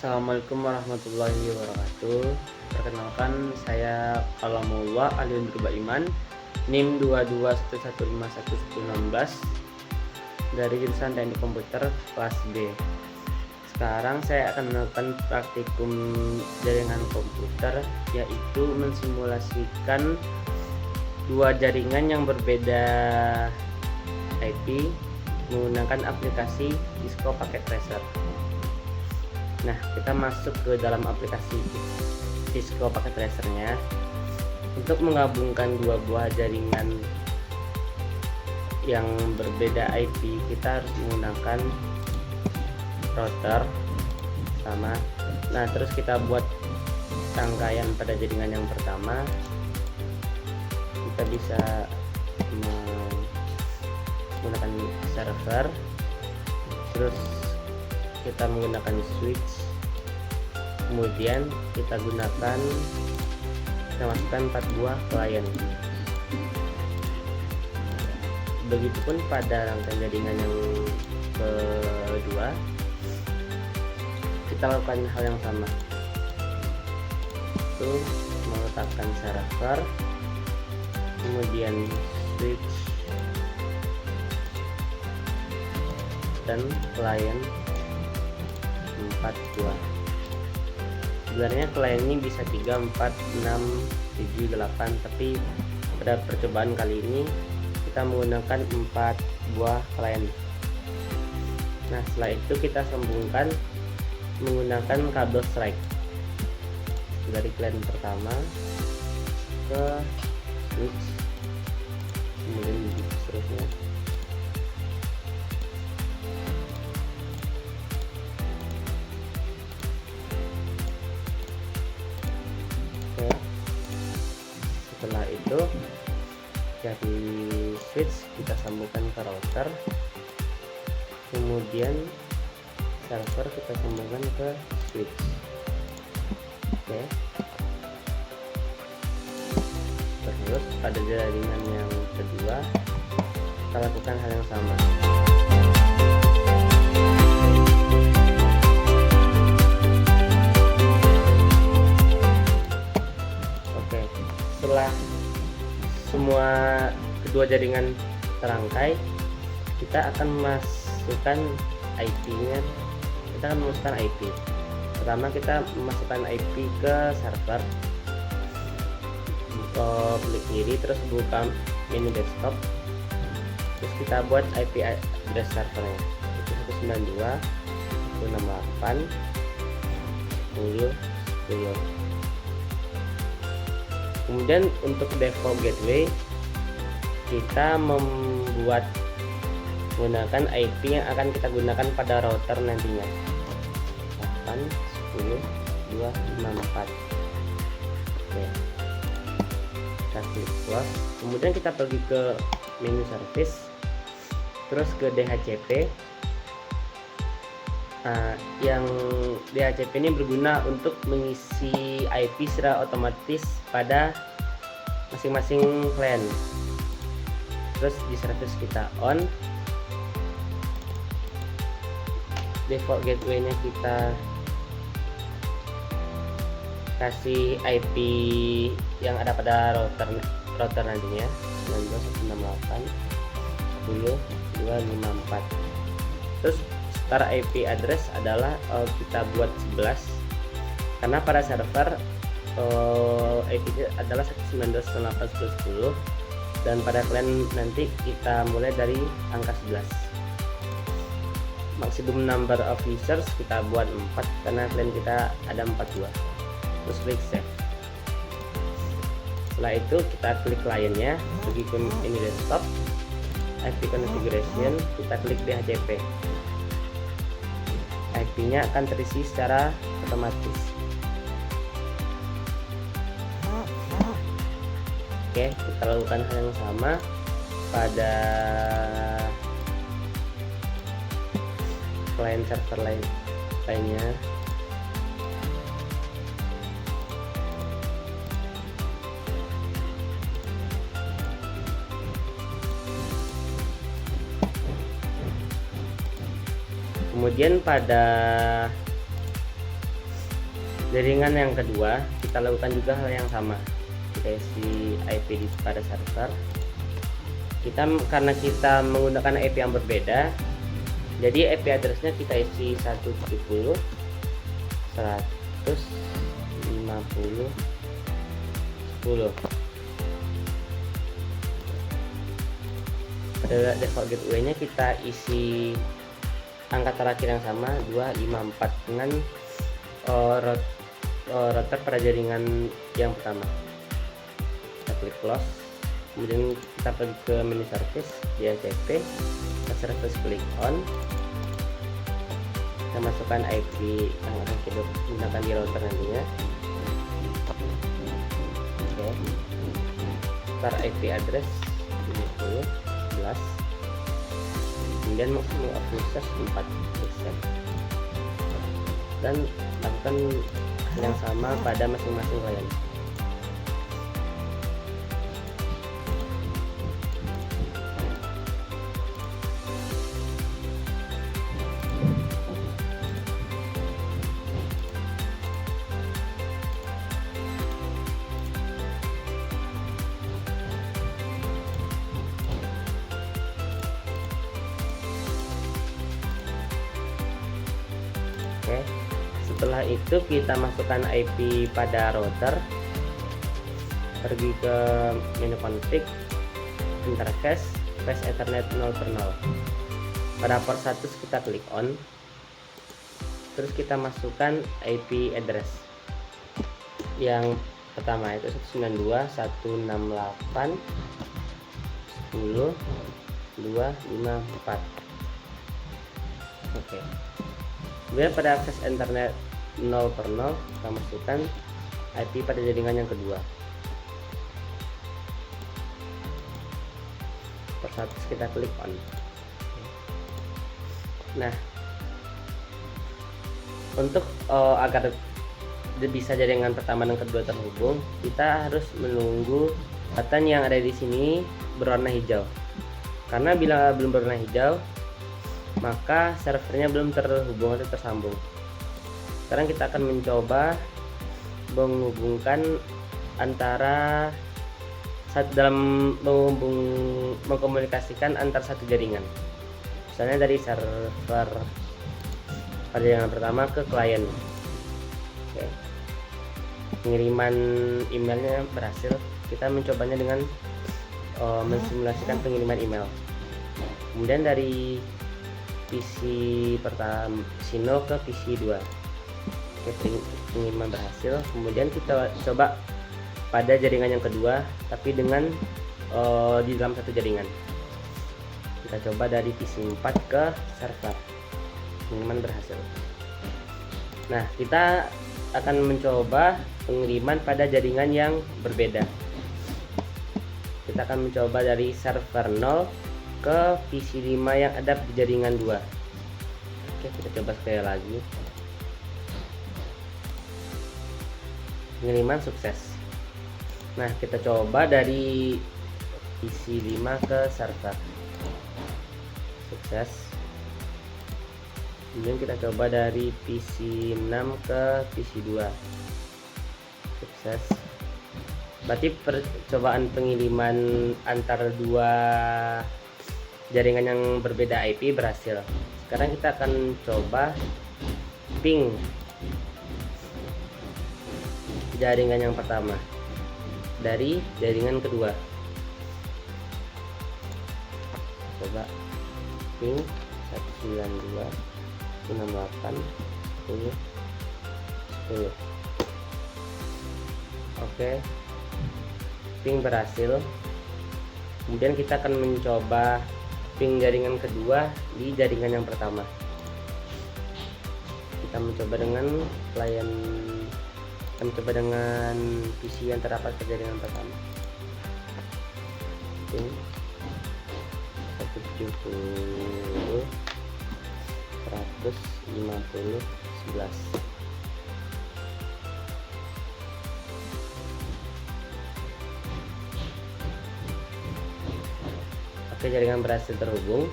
Assalamualaikum warahmatullahi wabarakatuh. Perkenalkan, saya Kalamullah Aliun Iman, NIM 22115116 dari jurusan Teknik Komputer kelas B. Sekarang saya akan melakukan praktikum jaringan komputer, yaitu mensimulasikan dua jaringan yang berbeda IP menggunakan aplikasi Cisco Packet Tracer. Nah, kita masuk ke dalam aplikasi Cisco Packet Tracer-nya. Untuk menggabungkan dua buah jaringan yang berbeda IP, kita harus menggunakan router sama. Nah, terus kita buat rangkaian pada jaringan yang pertama. Kita bisa menggunakan server, terus kita menggunakan switch, kemudian kita masukkan 4 buah klien. Begitupun pada rangkaian jaringan yang kedua, kita lakukan hal yang sama, itu meletakkan server, kemudian switch dan klien 4 buah. Sebenarnya klien ini bisa 3, 4, 6, 7, 8, tapi pada percobaan kali ini kita menggunakan 4 buah klien. Nah, setelah itu kita sambungkan menggunakan kabel strike dari klien pertama ke switch, kemudian seterusnya. Setelah itu dari switch kita sambungkan ke router, kemudian server kita sambungkan ke switch. Oke. Terus pada jaringan yang kedua kita lakukan hal yang sama. Setelah semua kedua jaringan terangkai, kita akan memasukkan IP-nya. Kita akan memasukkan IP. Pertama kita memasukkan IP ke server. Klik kiri, terus buka menu desktop. Terus kita buat IP address servernya. Itu 192.168.10.10. Kemudian untuk default gateway kita membuat menggunakan IP yang akan kita gunakan pada router nantinya, 8.10.254. Oke, kita klik close. Kemudian kita pergi ke menu service, terus ke DHCP. Yang DHCP ini berguna untuk mengisi IP secara otomatis pada masing-masing klien. Terus di service kita on, default gateway-nya kita kasih IP yang ada pada router nantinya, 92.168.10.254. Terus start IP address adalah kita buat 11, karena pada server IP adalah 192.168.10.10, dan pada klien nanti kita mulai dari angka 11. Maximum number of users kita buat 4, karena klien kita ada 4 buah. Terus klik save. Setelah itu kita klik kliennya, pergi ke ini desktop, IP configuration, kita klik DHCP. IP-nya akan terisi secara otomatis. Oke, kita lakukan hal yang sama pada klien server lainnya. Kemudian pada Jaringan yang kedua kita lakukan juga hal yang sama, kita isi IP pada server. Karena kita menggunakan IP yang berbeda, jadi IP addressnya kita isi 170 150 10. Pada default gateway-nya kita isi angka terakhir yang sama 254 dengan router pada jaringan yang pertama. Kita klik close, kemudian kita pergi ke menu service di SCP, kita service klik on, kita masukkan IP yang akan kita gunakan di router nantinya. Oke, start IP address 11, kemudian maximum access 4%, dan lakukan hal yang sama pada masing-masing klien. Oke, setelah itu kita masukkan IP pada router, pergi ke menu config, interface, face ethernet 0/0. Pada port 1 kita klik on, terus kita masukkan IP address yang pertama, itu 192.168.10.254. Oke. Kemudian pada akses internet 0/0 kita masukkan IP pada jaringan yang kedua. Persatu kita klik on. Nah, untuk agar bisa jaringan pertama dan kedua terhubung, kita harus menunggu button yang ada di sini berwarna hijau. Karena bila belum berwarna hijau, maka servernya belum terhubung atau tersambung. Sekarang kita akan mencoba menghubungkan antara dalam mengkomunikasikan antar satu jaringan. Misalnya dari server pada jaringan pertama ke klien. Oke. Pengiriman emailnya berhasil. Kita mencobanya dengan mensimulasikan pengiriman email. Kemudian dari PC pertama Sino ke PC 2. Oke, pengiriman berhasil. Kemudian kita coba pada jaringan yang kedua, tapi dengan di dalam satu jaringan. Kita coba dari PC 4 ke server, pengiriman berhasil. Nah, kita akan mencoba pengiriman pada jaringan yang berbeda. Kita akan mencoba dari server 0 ke PC 5 yang ada di jaringan 2. Oke, kita coba sekali lagi. Pengiriman sukses. Nah, kita coba dari PC 5 ke server. Sukses. Kemudian kita coba dari PC 6 ke PC 2. Sukses. Berarti percobaan pengiriman antar dua jaringan yang berbeda IP berhasil. Sekarang kita akan coba ping jaringan yang pertama dari jaringan kedua. Coba ping 192.168.10.10. Oke, ping berhasil. Kemudian kita akan mencoba ping jaringan kedua di jaringan yang pertama. Kita mencoba dengan klien, kita mencoba dengan PC yang terdapat ke jaringan pertama. Ping 170 150 11. Oke, jaringan berhasil terhubung.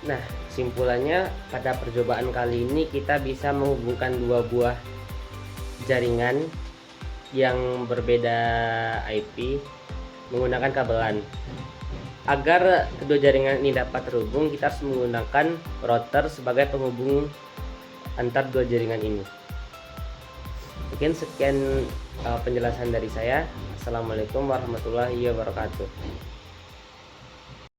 Nah, Kesimpulannya, pada percobaan kali ini kita bisa menghubungkan dua buah jaringan yang berbeda IP menggunakan kabelan. Agar kedua jaringan ini dapat terhubung, kita harus menggunakan router sebagai penghubung antar dua jaringan ini. Mungkin sekian penjelasan dari saya. Assalamualaikum warahmatullahi wabarakatuh.